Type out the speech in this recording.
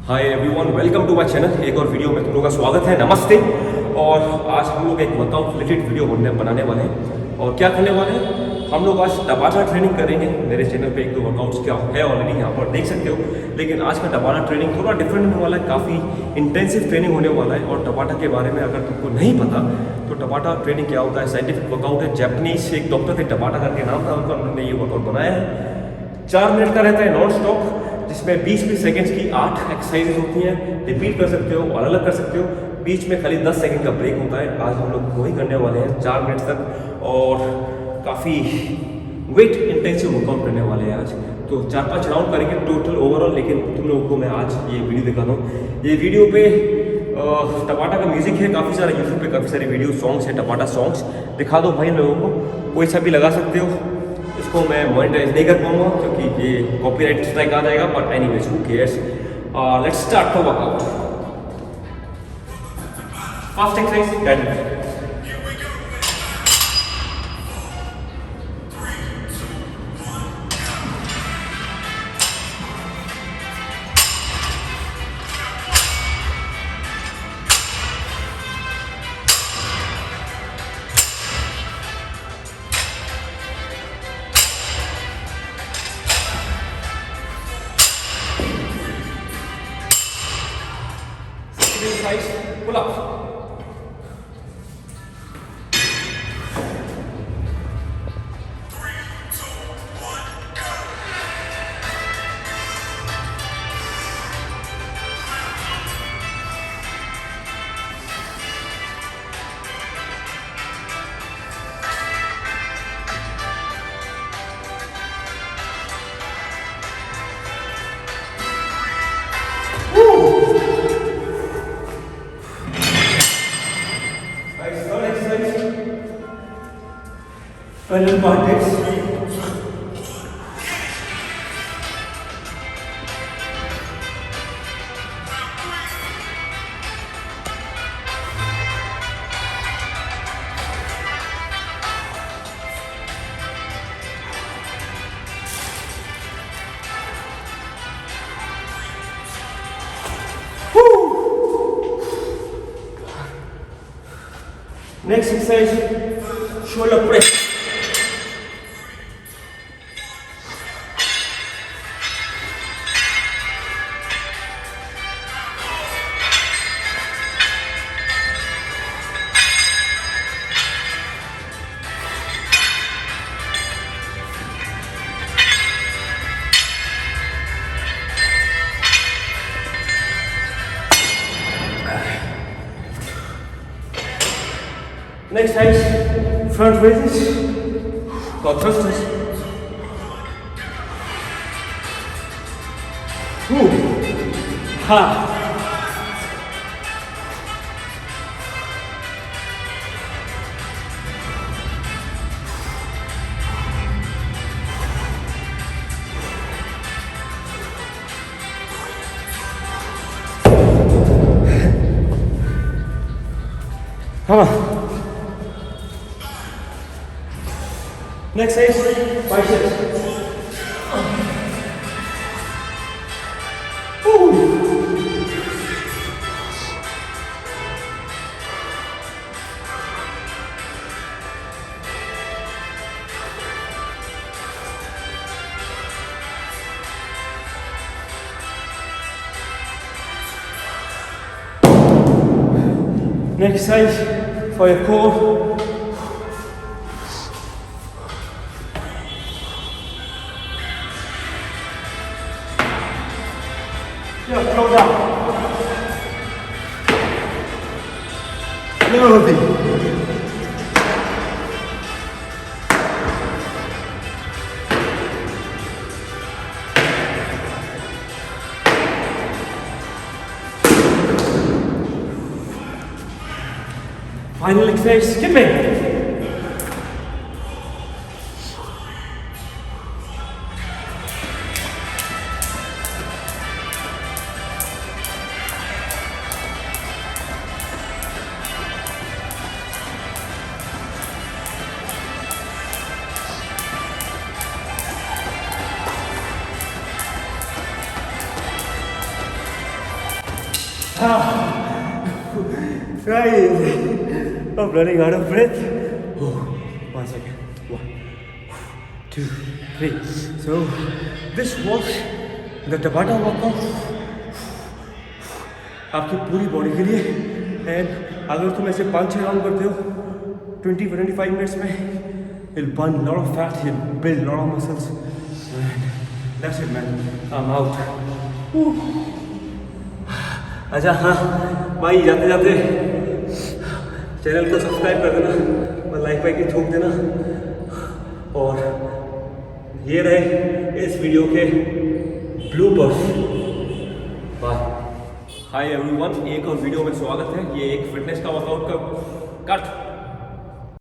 Hi everyone, welcome to my channel. एक और video में तुम लोगों का स्वागत है। नमस्ते। और आज हम लोग एक वर्कआउट रिलेटेड वीडियो बनाने वाले हैं। और क्या करने वाले हैं हम लोग? आज टबाटा ट्रेनिंग करेंगे। मेरे चैनल पे एक दो वर्कआउट्स क्या है ऑलरेडी, यहाँ पर देख सकते हो। लेकिन आज का टबाटा ट्रेनिंग थोड़ा डिफरेंट होने वाला है, काफ़ी इंटेंसिव ट्रेनिंग होने वाला है। और टबाटा के बारे में अगर तुमको नहीं पता तो टबाटा ट्रेनिंग क्या होता है, साइंटिफिक वर्कआउट है। जैपनीज एक डॉक्टर थे, टबाटा करके नाम था उनका, उन्होंने ये वर्कआउट बनाया है। 4 मिनट का रहता है नॉन स्टॉप, जिसमें 20-20 सेकेंड्स की 8 एक्सरसाइजेज होती हैं। रिपीट कर सकते हो और अलग कर सकते हो। बीच में खाली 10 सेकेंड का ब्रेक होता है। आज हम लोग वही करने वाले हैं 4 मिनट तक, और काफ़ी वेट इंटेंसिव वर्कआउट करने वाले हैं आज। तो 4-5 राउंड करेंगे टोटल ओवरऑल। लेकिन तुम लोगों को मैं आज ये वीडियो दिखा दूँ। ये वीडियो पे टबाटा का म्यूजिक है, काफ़ी सारा यूट्यूब पे काफ़ी सारे वीडियो सॉन्ग्स है, टबाटा सॉन्ग्स। दिखा दो भाई लोगों को, कोई सा भी लगा सकते हो। इसको मैं मोनेटाइज नहीं कर पाऊंगा क्योंकि ये कॉपीराइट स्ट्राइक आ जाएगा, but anyways who cares. Let's start the workout. First exercise deadlift. Exercise pull up. Parallel parties. Next exercise, shoulder press. Next exercise, front raises or thrusters. Ha. Come on. Next is biceps. Next exercise for your core. Yeah, throw down. Slowly. Final exercise, skipping. Guys, I'm running out of breath. Oh, 1 second. 1, 2, 3. So this was the Tabata workout. आपकी पूरी body के लिए. And अगर तुम ऐसे 5-6 round करते हो 20-25 minutes में, you'll burn a lot of fat, you'll build a lot of muscles. And that's it man, I'm out. अच्छा हाँ भाई, जाते जाते चैनल को सब्सक्राइब कर देना और लाइक वाइक भी ठोक देना. और ये रहे इस वीडियो के ब्लूपर्स. बाय. हाय एवरीवन, एक और वीडियो में स्वागत है. ये एक फिटनेस का वर्कआउट का कट